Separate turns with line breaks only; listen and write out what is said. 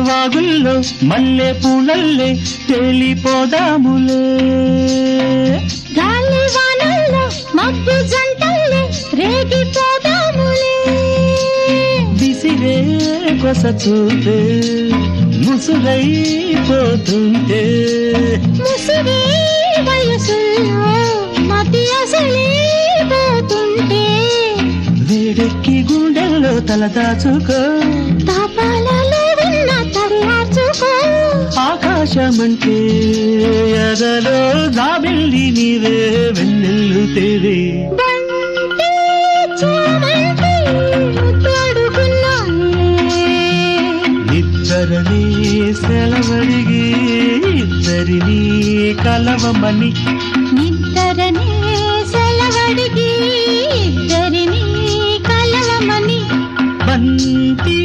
వాగుల్లో మల్లె పూలల్లే తేలిపోదాములే.
గాలి వానల్లో మబ్బు జంటల్లే రేగిపోదాములే.
విసిరే కొస చూపే ముసుగైపోతుంటే,
ముసిరే వయసుల్లో మతి అసలిపోతుంటే,
వేడెక్కి గుండెల్లో తల దాచుకో,
తాపాలలో ఉన్న తడియార్చుకో.
ఆకాశమంటే ఎదలో జాబిల్లి నీవే వెన్నెల్లు తేవే.
బంతి చామంతి ముద్దాడుకున్నానే,
ఇద్దరిని సెలవడిగి ఇద్దరిని కలవమని,
నిద్దరనే సెలవడిగి ఇద్దరిని కలవమని.
బంతి